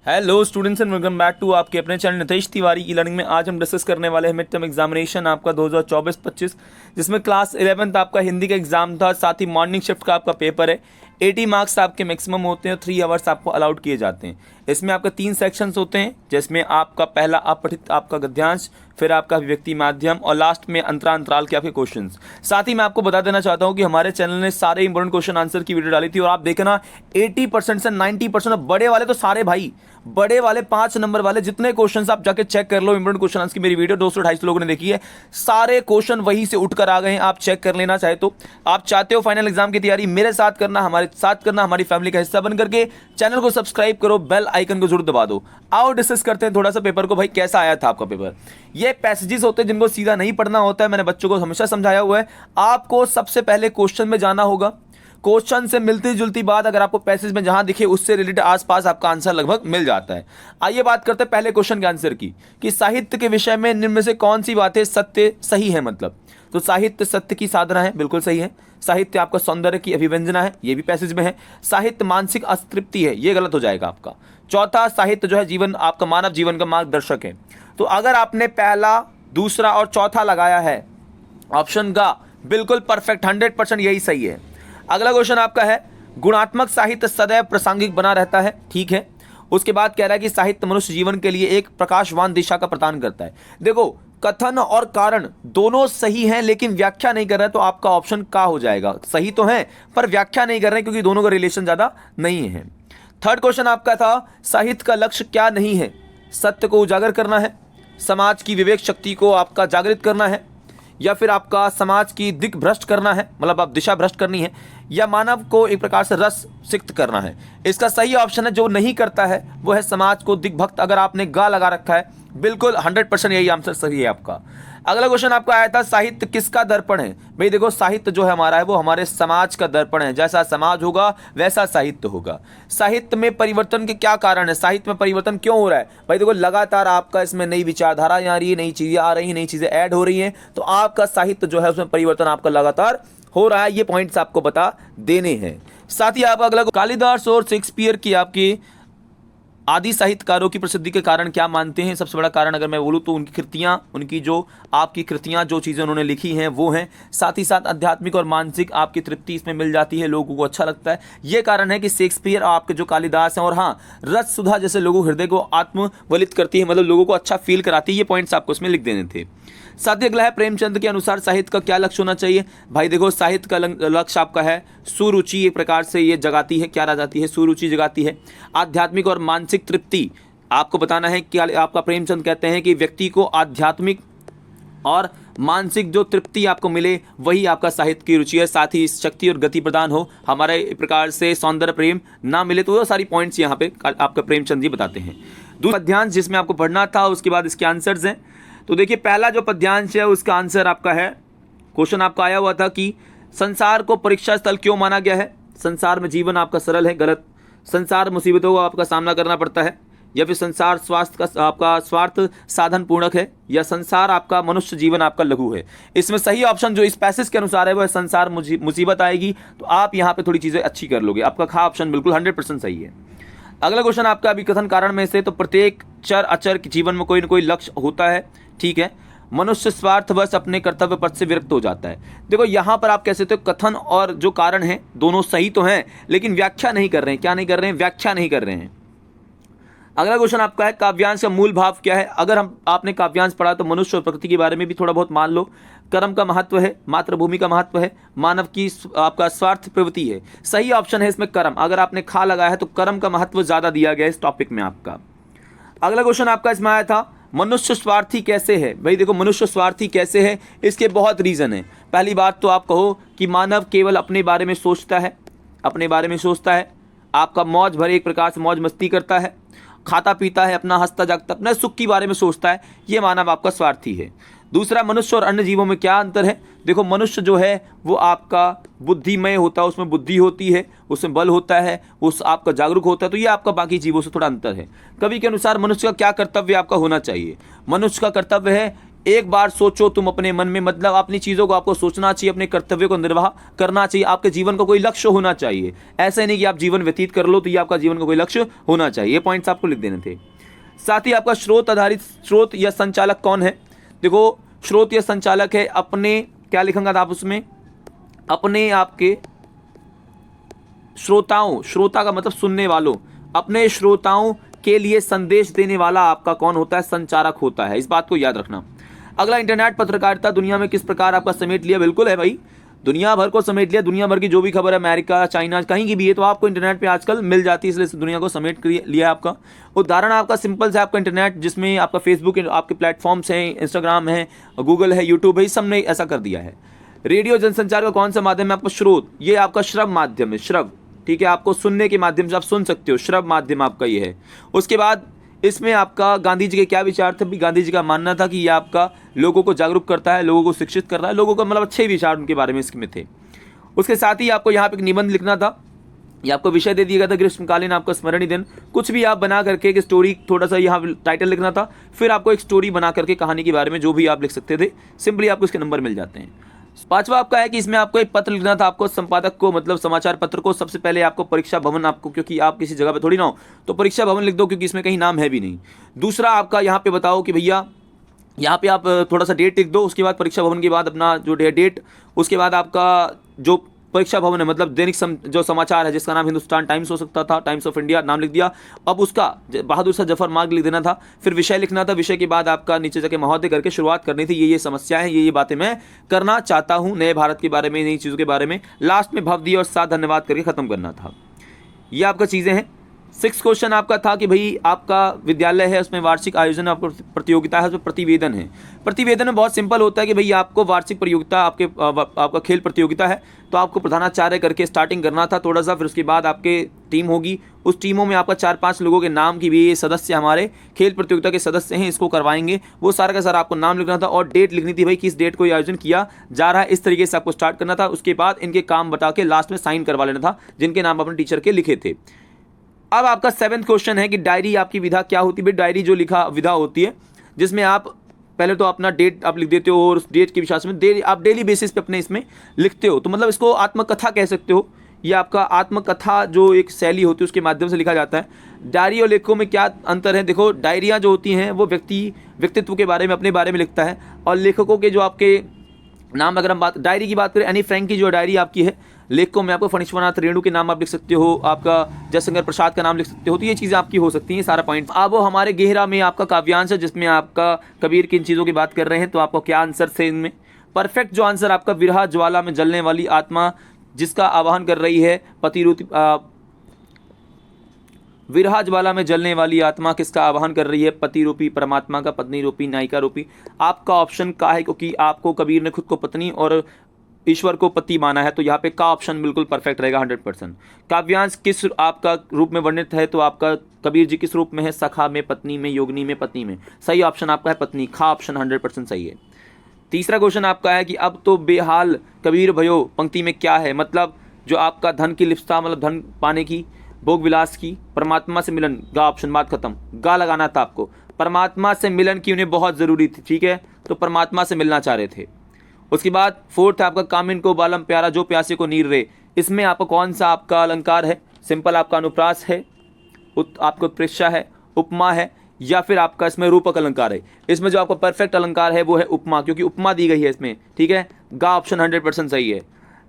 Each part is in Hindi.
Hello students and welcome back to आपके अपने channel Nitesh Tiwari e learning में। आज हम डिस्कस करने वाले हैं मिड टर्म एग्जामिनेशन आपका 2024-25, जिसमें क्लास 11th आपका हिंदी का एग्जाम था, साथ ही मॉर्निंग शिफ्ट का आपका पेपर है। 80 मार्क्स आपके मैक्सिमम होते हैं, 3 आवर्स आपको अलाउड किए जाते हैं। इसमें आपका 3 सेक्शंस होते हैं, जिसमें आपका पहला अपठित आपका गद्यांश, फिर आपका अभिव्यक्ति माध्यम और लास्ट में अंतराल के आपके क्वेश्चंस। साथ ही मैं आपको बता देना चाहता हूं कि हमारे चैनल ने सारे इंपॉर्टेंट क्वेश्चन आंसर की वीडियो डाली थी और आप देखना 80% से 90% बड़े वाले तो सारे भाई, बड़े वाले 5 नंबर वाले जितने क्वेश्चंस आप जाके चेक कर लो इंपॉर्टेंट क्वेश्चन आंसर की मेरी वीडियो 200-250 लोगों ने देखी है, सारे क्वेश्चन वहीं से उठकर आ गए हैं। आप चेक कर लेना चाहे तो। आप चाहते हो फाइनल एग्जाम की तैयारी मेरे साथ करना, हमारे साथ करना, हमारी फैमिली का हिस्सा बन करके चैनल को सब्सक्राइब करो, बेल आइकन को जरूर दबा दो। आओ डिस्कस करते हैं थोड़ा सा पेपर को। भाई कैसा आया था आपका पेपर? ये पैसेजेस होते हैं जिनको सीधा नहीं पढ़ना होता है, मैंने बच्चों को हमेशा समझाया हुआ है। आपको सबसे पहले क्वेश्चन में जाना होगा, क्वेश्चन से मिलती जुलती बात अगर आपको पैसेज में जहां दिखे उससे रिलेटेड आसपास आपका आंसर लगभग मिल जाता है। आइए बात करते हैं पहले क्वेश्चन के आंसर की, कि साहित्य के विषय में निम्न में से कौन सी बातें सत्य सही है। मतलब तो साहित्य सत्य की साधना है, बिल्कुल सही है। साहित्य आपका सौंदर्य की अभिव्यंजना है, ये भी पैसेज में है। साहित्य मानसिक असंतृप्ति है, ये गलत हो जाएगा आपका। चौथा, साहित्य जो है जीवन आपका मानव जीवन का मार्गदर्शक है। तो अगर आपने पहला, दूसरा और चौथा लगाया है ऑप्शन का, बिल्कुल परफेक्ट, 100% यही सही है। अगला क्वेश्चन आपका है, गुणात्मक साहित्य सदैव प्रासंगिक बना रहता है, ठीक है। उसके बाद कह रहा है कि साहित्य मनुष्य जीवन के लिए एक प्रकाशवान दिशा का प्रदान करता है। देखो कथन और कारण दोनों सही हैं, लेकिन व्याख्या नहीं कर रहे, तो आपका ऑप्शन का हो जाएगा। सही तो है पर व्याख्या नहीं कर रहे क्योंकि दोनों का रिलेशन ज्यादा नहीं है। थर्ड क्वेश्चन आपका था, साहित्य का लक्ष्य क्या नहीं है? सत्य को उजागर करना है, समाज की विवेक शक्ति को आपका जागृत करना है, या फिर आपका समाज की दिक भ्रष्ट करना है, मतलब आप दिशा भ्रष्ट करनी है, या मानव को एक प्रकार से रस सिक्त करना है। इसका सही ऑप्शन है जो नहीं करता है वो है समाज को दिग्भक्त। अगर आपने गा लगा रखा है, बिल्कुल 100% यही आंसर सही है आपका। अगला क्वेश्चन आपका आया था, साहित्य किसका दर्पण है? भाई देखो साहित्य जो है हमारा है वो हमारे समाज का दर्पण है। जैसा समाज होगा वैसा साहित्य होगा। साहित्य में परिवर्तन के क्या कारण है? साहित्य में परिवर्तन क्यों हो रहा है? भाई देखो लगातार आपका इसमें नई विचारधारा आ रही है, नई चीजें आ रही हैं, नई चीजें ऐड हो रही हैं, तो आपका साहित्य जो है उसमें परिवर्तन आपका लगातार हो रहा है। ये पॉइंट्स आपको बता देने हैं। साथ ही आप अगला, कालिदास और शेक्सपियर की आपकी आदि साहित्यकारों की प्रसिद्धि के कारण क्या मानते हैं? सबसे बड़ा कारण अगर मैं बोलूँ तो उनकी कृतियाँ, उनकी जो आपकी कृतियाँ, जो चीज़ें उन्होंने लिखी हैं वो हैं। साथ ही साथ आध्यात्मिक और मानसिक आपकी तृप्ति इसमें मिल जाती है, लोगों को अच्छा लगता है। ये कारण है कि शेक्सपियर आपके जो कालिदास हैं, और हाँ रस सुधा जैसे लोगों हृदय को आत्मवलित करती है, मतलब लोगों को अच्छा फील कराती है। ये पॉइंट्स आपको इसमें लिख देने थे। साथ ही अगला है, प्रेमचंद के अनुसार साहित्य का क्या लक्ष्य होना चाहिए? भाई देखो साहित्य का लक्ष्य आपका है सुरुचि, एक प्रकार से ये जगाती है, क्या जगाती है? सुरुचि जगाती है। आध्यात्मिक और मानसिक तृप्ति आपको बताना है कि आपका प्रेमचंद कहते हैं कि व्यक्ति को आध्यात्मिक और मानसिक जो तृप्ति आपको मिले वही आपका साहित्य की रुचि है। साथ ही शक्ति और गति प्रदान हो, हमारे प्रकार से सौंदर्य प्रेम ना मिले, तो वो सारी पॉइंट्स यहाँ पे आपका प्रेमचंद जी बताते हैं। दूसरा पद्यांश जिसमें आपको पढ़ना था, उसके बाद इसके आंसर्स हैं। तो देखिए पहला जो पद्यांश है उसका आंसर आपका है, क्वेश्चन आपका आया हुआ था कि संसार को परीक्षा स्थल क्यों माना गया है? संसार में जीवन आपका सरल है, गलत। संसार मुसीबतों का आपका सामना करना पड़ता है, या फिर संसार स्वास्थ्य का आपका स्वार्थ साधन पूर्णक है, या संसार आपका मनुष्य जीवन आपका लघु है। इसमें सही ऑप्शन जो इस पैसेज के अनुसार है वो है संसार मुसीबत आएगी, तो आप यहाँ पे थोड़ी चीज़ें अच्छी कर लोगे। आपका खा ऑप्शन बिल्कुल 100% सही है। अगला क्वेश्चन आपका अभी कथन कारण में से, तो प्रत्येक चर अचर के जीवन में कोई ना कोई लक्ष्य होता है, ठीक है। मनुष्य स्वार्थवश अपने कर्तव्य पथ से विरक्त हो जाता है। देखो यहाँ पर आप कह सकते हो कथन और जो कारण है दोनों सही तो हैं, लेकिन व्याख्या नहीं कर रहे हैं। क्या नहीं कर रहे हैं? व्याख्या नहीं कर रहे हैं। अगला क्वेश्चन आपका है, काव्यांश का मूल भाव क्या है? अगर आपने काव्यांश पढ़ा तो मनुष्य और प्रकृति के बारे में भी थोड़ा बहुत मान लो। कर्म का महत्व है, मातृभूमि का महत्व है, मानव की आपका स्वार्थ प्रवृत्ति है। सही ऑप्शन है इसमें कर्म। अगर आपने खा लगाया है तो कर्म का महत्व ज्यादा दिया गया है इस टॉपिक में आपका। अगला क्वेश्चन आपका इसमें आया था, मनुष्य स्वार्थी कैसे है? भाई देखो मनुष्य स्वार्थी कैसे है, इसके बहुत रीजन है। पहली बात तो आप कहो कि मानव केवल अपने बारे में सोचता है, अपने बारे में सोचता है, आपका मौज भरे एक प्रकार से मौज मस्ती करता है, खाता पीता है, अपना हंसता जागता, अपने सुख के बारे में सोचता है, ये मानव आपका स्वार्थी है। दूसरा, मनुष्य और अन्य जीवों में क्या अंतर है? देखो मनुष्य जो है वो आपका बुद्धिमय होता है, उसमें बुद्धि होती है, उसमें बल होता है, उस आपका जागरूक होता है, तो ये आपका बाकी जीवों से थोड़ा अंतर है। कवि के अनुसार मनुष्य का क्या कर्तव्य आपका होना चाहिए? मनुष्य का कर्तव्य है एक बार सोचो तुम अपने मन में, मतलब अपनी चीज़ों को आपको सोचना चाहिए, अपने कर्तव्य को निर्वाह करना चाहिए, आपके जीवन को कोई लक्ष्य होना चाहिए। ऐसा नहीं कि आप जीवन व्यतीत कर लो, तो ये आपका जीवन का कोई लक्ष्य होना चाहिए। ये पॉइंट्स आपको लिख देने थे। साथ ही आपका स्रोत आधारित, स्रोत या संचालक कौन है? देखो स्रोत या संचालक है अपने, क्या लिखेंगे आप उसमें, अपने आपके श्रोताओं, श्रोता का मतलब सुनने वालों, अपने श्रोताओं के लिए संदेश देने वाला आपका कौन होता है? संचारक होता है। इस बात को याद रखना। अगला, इंटरनेट पत्रकारिता दुनिया में किस प्रकार आपका समेट लिया? बिल्कुल है भाई, दुनिया भर को समेट लिया। दुनिया भर की जो भी खबर है, अमेरिका, चाइना, कहीं की भी है, तो आपको इंटरनेट पे आजकल मिल जाती है, इसलिए इस दुनिया को समेट लिया है आपका। उदाहरण आपका सिंपल से आपका इंटरनेट, जिसमें आपका फेसबुक, आपके प्लेटफॉर्म्स हैं, इंस्टाग्राम है, गूगल है, यूट्यूब है, इस सब ने ऐसा कर दिया है। रेडियो जनसंचार का कौन सा माध्यम है? आपका स्रोत, ये आपका श्रव माध्यम है, श्रव, ठीक है, आपको सुनने के माध्यम से आप सुन सकते हो, श्रव माध्यम आपका ये है। उसके बाद इसमें आपका गांधी जी के क्या विचार थे? भी गांधी जी का मानना था कि ये आपका लोगों को जागरूक करता है, लोगों को शिक्षित कर रहा है, लोगों को मतलब अच्छे विचार उनके बारे में इसमें थे। उसके साथ ही आपको यहाँ पे एक निबंध लिखना था, ये आपको विषय दे दिया गया था ग्रीष्मकालीन आपका स्मरणीय दिन। कुछ भी आप बना करके एक स्टोरी, थोड़ा सा यहाँ टाइटल लिखना था, फिर आपको एक स्टोरी बना करके कहानी के बारे में जो भी आप लिख सकते थे, सिंपली आपको इसके नंबर मिल जाते हैं। पांचवा आपका है कि इसमें आपको एक पत्र लिखना था, आपको संपादक को, मतलब समाचार पत्र को। सबसे पहले आपको परीक्षा भवन, आपको क्योंकि आप किसी जगह पे थोड़ी ना हो, तो परीक्षा भवन लिख दो, क्योंकि इसमें कहीं नाम है भी नहीं। दूसरा आपका यहाँ पे बताओ कि भैया यहाँ पे आप थोड़ा सा डेट लिख दो, उसके बाद परीक्षा भवन के बाद अपना जो डेट, उसके बाद आपका जो परीक्षा भवन है, मतलब दैनिक जो समाचार है, जिसका नाम हिंदुस्तान टाइम्स हो सकता था, टाइम्स ऑफ इंडिया नाम लिख दिया। अब उसका बहादुर शाह जफर मार्ग लिख देना था। फिर विषय लिखना था, विषय के बाद आपका नीचे जाके महोदय करके शुरुआत करनी थी, ये समस्या है, ये बातें मैं करना चाहता हूँ, नए भारत के बारे में, नई चीज़ों के बारे में। लास्ट में भव दिया और साथ धन्यवाद करके खत्म करना था। ये आपका चीज़ें हैं। 6 क्वेश्चन आपका था कि भाई आपका विद्यालय है, उसमें वार्षिक आयोजन, आपको प्रतियोगिता है, उसमें प्रतिवेदन है। प्रतिवेदन में बहुत सिंपल होता है कि भाई आपको वार्षिक प्रतियोगिता, आपका खेल प्रतियोगिता है, तो आपको प्रधानाचार्य करके स्टार्टिंग करना था थोड़ा सा। फिर उसके बाद आपके टीम होगी, उस टीमों में आपका 4-5 लोगों के नाम की भी, ये सदस्य हमारे खेल प्रतियोगिता के सदस्य हैं, इसको करवाएंगे, वो सारा का सारा आपको नाम लिखना था और डेट लिखनी थी, भाई किस डेट को आयोजन किया जा रहा है, इस तरीके से आपको स्टार्ट करना था। उसके बाद इनके काम बता के लास्ट में साइन करवा लेना था, जिनके नाम अपने टीचर के लिखे थे। अब आपका 7वां क्वेश्चन है कि डायरी आपकी विधा क्या होती है? डायरी जो लिखा विधा होती है, जिसमें आप पहले तो अपना डेट आप लिख देते हो, और उस डेट के विश्वास में आप डेली बेसिस पे अपने इसमें लिखते हो, तो मतलब इसको आत्मकथा कह सकते हो। ये आपका आत्मकथा जो एक शैली होती है, उसके माध्यम से लिखा जाता है। डायरी और लेखों में क्या अंतर है? देखो, डायरियाँ जो होती हैं वो व्यक्तित्व के बारे में, अपने बारे में लिखता है, और लेखकों के जो आपके नाम, अगर हम डायरी की बात करें, एनी फ्रैंक की जो डायरी आपकी है, लेखकों में आपको फणीश्वरनाथ रेणु के नाम आप लिख सकते हो, आपका जयशंकर प्रसाद का नाम लिख सकते हो, तो ये चीज़ें आपकी हो सकती हैं, सारा पॉइंट। अब वो हमारे गहरा में आपका काव्यांश है, जिसमें आपका कबीर किन चीज़ों की बात कर रहे हैं, तो आपको क्या आंसर थे इनमें? परफेक्ट जो आंसर आपका, विरह ज्वाला में जलने वाली आत्मा जिसका आवाहन कर रही है, विरह ज्वाला में जलने वाली आत्मा किसका आवाहन कर रही है? पति रूपी परमात्मा का, पत्नी रूपी नायिका रूपी। आपका ऑप्शन का है, क्योंकि आपको कबीर ने खुद को पत्नी और ईश्वर को पति माना है, तो यहाँ पे का ऑप्शन बिल्कुल परफेक्ट रहेगा 100%। काव्यांश किस आपका रूप में वर्णित है? तो आपका कबीर जी किस रूप में है? सखा में, पत्नी में, योगिनी में, पत्नी में। सही ऑप्शन आपका है पत्नी, खा ऑप्शन 100% सही है। तीसरा क्वेश्चन आपका है कि अब तो बेहाल कबीर भयो पंक्ति में क्या है? मतलब जो आपका धन की लिप्सता, मतलब धन पाने की, भोग विलास की, परमात्मा से मिलन, गा ऑप्शन, बात खत्म। गा लगाना था आपको, परमात्मा से मिलन की उन्हें बहुत ज़रूरी थी, ठीक है, तो परमात्मा से मिलना चाह रहे थे। उसके बाद 4th आपका कामिन को बालम प्यारा जो प्यासे को नीर रे, इसमें आपका कौन सा आपका अलंकार है? सिंपल आपका अनुप्रास है, आपका उत्प्रेक्षा है, उपमा है, या फिर आपका इसमें रूपक अलंकार है। इसमें जो आपका परफेक्ट अलंकार है वो है उपमा, क्योंकि उपमा दी गई है इसमें, ठीक है, गा ऑप्शन 100% सही है।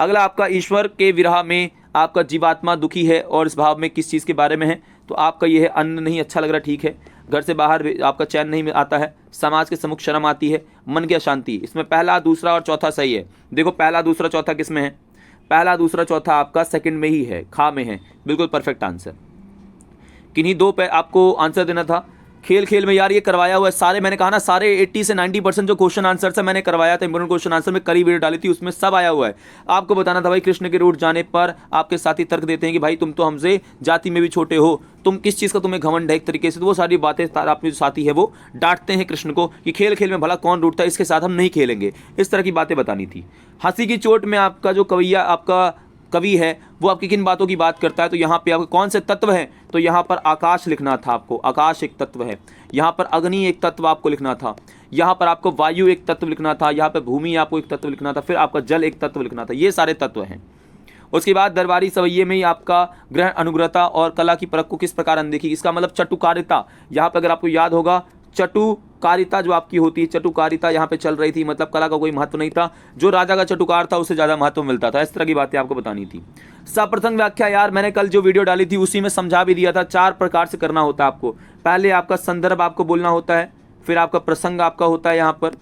अगला आपका ईश्वर के विरह में आपका जीवात्मा दुखी है और इस भाव में किस चीज़ के बारे में है? तो आपका ये है अन्न नहीं अच्छा लग रहा, ठीक है, घर से बाहर आपका चैन नहीं आता है, समाज के सम्मुख शर्म आती है, मन की अशांति। इसमें पहला, दूसरा और चौथा सही है। देखो पहला, दूसरा, चौथा किस में है? पहला, दूसरा, चौथा आपका सेकंड में ही है, खा में है, बिल्कुल परफेक्ट आंसर। किन्हीं दो पे आपको आंसर देना था। खेल खेल में यार ये करवाया हुआ है सारे, मैंने कहा ना, सारे 80 से 90% जो क्वेश्चन आंसर से मैंने करवाया था, इंपोर्टेंट क्वेश्चन आंसर में करी वीडियो डाली थी, उसमें सब आया हुआ है। आपको बताना था भाई, कृष्ण के रूठ जाने पर आपके साथी तर्क देते हैं कि भाई तुम तो हमसे जाति में भी छोटे हो, तुम किस चीज़ का तुम्हें घमंड है एक तरीके से, तो वो सारी बातें आपके जो साथी है वो डांटते हैं कृष्ण को कि खेल खेल में भला कौन रूठता है, इसके साथ हम नहीं खेलेंगे, इस तरह की बातें बतानी थी। हंसी की चोट में आपका जो कवैया, आपका कवि है वो आपकी किन बातों की बात करता है, तो यहाँ पे आपके कौन से तत्व हैं, तो यहाँ पर आकाश लिखना था आपको, आकाश एक तत्व है। यहाँ पर अग्नि एक तत्व आपको लिखना था। यहाँ पर आपको वायु एक तत्व लिखना था। यहाँ पर भूमि आपको एक तत्व लिखना था। फिर आपका जल एक तत्व लिखना था। ये सारे तत्व हैं। उसके बाद दरबारी सवैये में ही आपका ग्रहण अनुग्रहता और कला की परख को किस प्रकार अनदेखी, इसका मतलब चटुकारिता। यहाँ पर अगर आपको याद होगा चटुकारिता जो आपकी होती है, चटुकारिता यहाँ पे चल रही थी, मतलब कला का कोई महत्व नहीं था। जो राजा का चटुकार था उससे ज़्यादा महत्व मिलता था। इस तरह की बातें आपको बतानी थी। सप्रसंग व्याख्या, यार मैंने कल जो वीडियो डाली थी उसी में समझा भी दिया था। 4 प्रकार से करना होता है आपको। पहले आपका संदर्भ आपको बोलना होता है, फिर आपका प्रसंग आपका होता है। यहाँ पर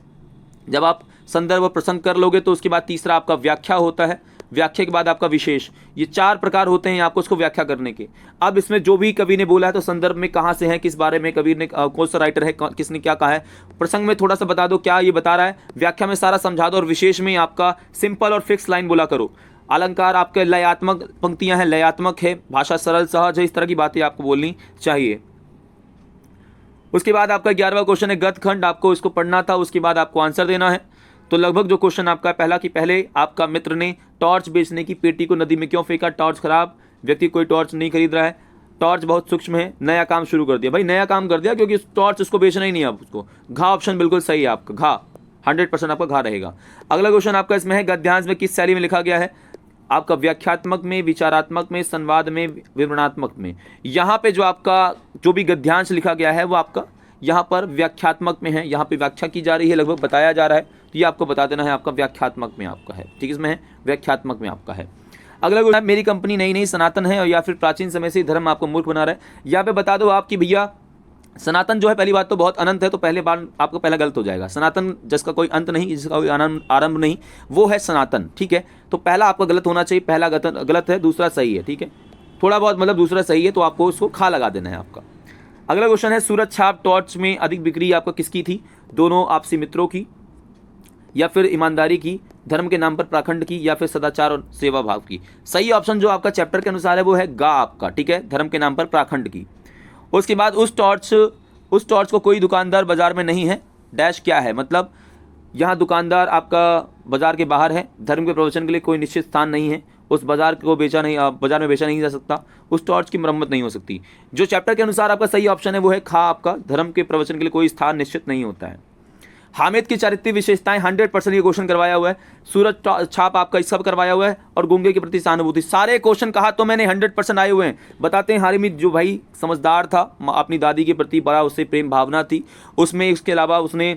जब आप संदर्भ और प्रसंग कर लोगे तो उसके बाद तीसरा आपका व्याख्या होता है। व्याख्या के बाद आपका विशेष। ये 4 प्रकार होते हैं आपको उसको व्याख्या करने के। अब इसमें जो भी कवि ने बोला है तो संदर्भ में कहाँ से है, किस बारे में कवि ने, कौन सा राइटर है, किसने क्या कहा है। प्रसंग में थोड़ा सा बता दो क्या ये बता रहा है। व्याख्या में सारा समझा दो। और विशेष में आपका सिंपल और फिक्स लाइन बोला करो। अलंकार आपके लयात्मक पंक्तियां हैं, लयात्मक है, भाषा सरल सहज है, इस तरह की बातें आपको बोलनी चाहिए। उसके बाद आपका 11वां क्वेश्चन है गद्य खंड, आपको इसको पढ़ना था, उसके बाद आपको आंसर देना है। तो लगभग जो क्वेश्चन आपका पहला कि पहले आपका मित्र ने टॉर्च बेचने की पेटी को नदी में क्यों फेंका। टॉर्च खराब, व्यक्ति कोई टॉर्च नहीं खरीद रहा है, टॉर्च बहुत सूक्ष्म है, नया काम शुरू कर दिया। भाई नया काम कर दिया क्योंकि टॉर्च उसको बेचना ही नहीं है। आप उसको घा ऑप्शन बिल्कुल सही है आपका, घा 100% आपका घा रहेगा। अगला क्वेश्चन आपका इसमें है गद्यांश में किस शैली में लिखा गया है। आपका व्याख्यात्मक में, विचारात्मक में, संवाद में, विवरणात्मक में। यहाँ पे जो आपका जो भी गद्यांश लिखा गया है वो आपका यहाँ पर व्याख्यात्मक में है। यहाँ पे व्याख्या की जा रही है, लगभग बताया जा रहा है, तो ये आपको बता देना है आपका व्याख्यात्मक में आपका है। ठीक, इसमें है व्याख्यात्मक में आपका है। अगला क्वेश्चन, मेरी कंपनी नई नई सनातन है और या फिर प्राचीन समय से धर्म आपको मूर्ख बना रहा है। यहाँ पे बता दो आपकी भैया सनातन जो है, पहली बात तो बहुत अनंत है, तो पहले बार आपका पहला गलत हो जाएगा। सनातन जिसका कोई अंत नहीं, जिसका कोई आरंभ नहीं, वो है सनातन। ठीक है, तो पहला आपका गलत होना चाहिए। पहला गलत है, दूसरा सही है। ठीक है, थोड़ा बहुत मतलब दूसरा सही है, तो आपको उसको खा लगा देना है आपका। अगला क्वेश्चन है सूरज छाप टॉर्च में अधिक बिक्री आपका किसकी थी। दोनों आपसी मित्रों की, या फिर ईमानदारी की, धर्म के नाम पर पाखंड की, या फिर सदाचार और सेवा भाव की। सही ऑप्शन जो आपका चैप्टर के अनुसार है वो है गा आपका। ठीक है, धर्म के नाम पर पाखंड की। उसके बाद उस टॉर्च को कोई दुकानदार बाजार में नहीं है, डैश क्या है, मतलब यहाँ दुकानदार आपका बाजार के बाहर है, धर्म के प्रवचन के लिए कोई निश्चित स्थान नहीं है, उस बाजार को बाजार में बेचा नहीं जा सकता, उस टॉर्च की मरम्मत नहीं हो सकती। जो चैप्टर के अनुसार आपका सही ऑप्शन है वो है खा आपका, धर्म के प्रवचन के लिए कोई स्थान निश्चित नहीं होता है। हामिद की चारित्रिक विशेषताएं 100% ये क्वेश्चन करवाया हुआ है। सूरज छाप आपका सब करवाया हुआ है, और गूंगे के प्रति सहानुभूति। सारे क्वेश्चन कहा तो मैंने 100% आए हुए हैं। बताते हैं हामिद जो भाई समझदार था, अपनी दादी के प्रति बड़ा उससे प्रेम भावना थी उसमें। इसके अलावा उसने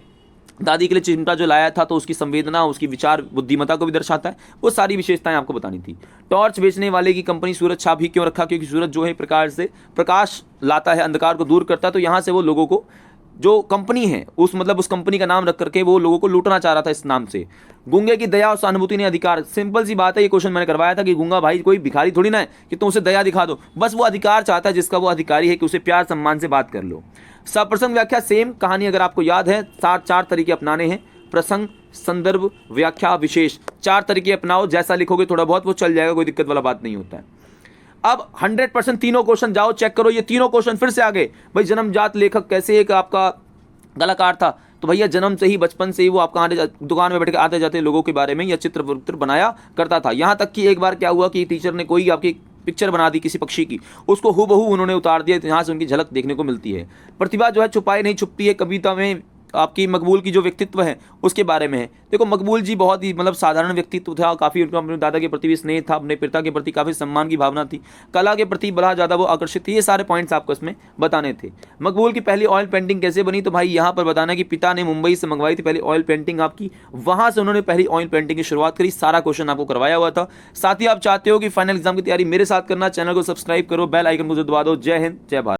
दादी के लिए चिमटा जो लाया था तो उसकी संवेदना, उसकी विचार बुद्धिमत्ता को भी दर्शाता है। वो सारी विशेषताएं आपको बतानी थी। टॉर्च बेचने वाले की कंपनी सूरज छाप ही क्यों रखा, क्योंकि सूरज जो है प्रकाश से प्रकाश लाता है, अंधकार को दूर करता है। तो यहाँ से वो लोगों को जो कंपनी है उस कंपनी का नाम रख करके वो लोगों को लूटना चाह रहा था इस नाम से। गूंगे की दया और सहानुभूति ने अधिकार, सिंपल सी बात है, ये क्वेश्चन मैंने करवाया था कि गूंगा भाई कोई भिखारी थोड़ी ना है कि तुम उसे दया दिखा दो, बस वो अधिकार चाहता है जिसका वो अधिकारी है कि उसे प्यार सम्मान से बात कर लो। सप्रसंग व्याख्या सेम कहानी, अगर आपको याद है 4 तरीके अपनाने हैं, प्रसंग, संदर्भ, व्याख्या, विशेष। 4 तरीके अपनाओ, जैसा लिखोगे थोड़ा बहुत वो चल जाएगा, कोई दिक्कत वाला बात नहीं होता है। अब 100% तीनों क्वेश्चन जाओ चेक करो, ये तीनों क्वेश्चन फिर से आ गए। भाई जन्मजात लेखक कैसे एक आपका कलाकार था, तो भैया जन्म से ही, बचपन से ही वो आपका दुकान में बैठ के आते जाते लोगों के बारे में या चित्र बनाया करता था। यहाँ तक कि एक बार क्या हुआ कि टीचर ने कोई आपकी पिक्चर बना दी किसी पक्षी की, उसको हूबहू उन्होंने उतार दिया, तो यहाँ से उनकी झलक देखने को मिलती है। प्रतिभा जो है छुपाई नहीं छुपती है। कविता में आपकी मकबूल की जो व्यक्तित्व है उसके बारे में है। देखो मकबूल जी बहुत ही साधारण व्यक्तित्व था, काफ़ी उनका अपने दादा के प्रति भी स्नेह था, अपने पिता के प्रति काफ़ी सम्मान की भावना थी, कला के प्रति बड़ा ज़्यादा वो आकर्षित थी। ये सारे पॉइंट्स आपको इसमें बताने थे। मकबूल की पहली ऑयल पेंटिंग कैसे बनी, तो भाई यहाँ पर बताना कि पिता ने मुंबई से मंगवाई थी पहली ऑयल पेंटिंग आपकी, वहाँ से उन्होंने पहली ऑयल पेंटिंग की शुरुआत करी। सारा क्वेश्चन आपको करवाया हुआ था। साथ ही आप चाहते हो कि फाइनल एग्जाम की तैयारी मेरे साथ करना, चैनल को सब्सक्राइब करो, बेल आइकन को दबा दो। जय हिंद, जय भारत।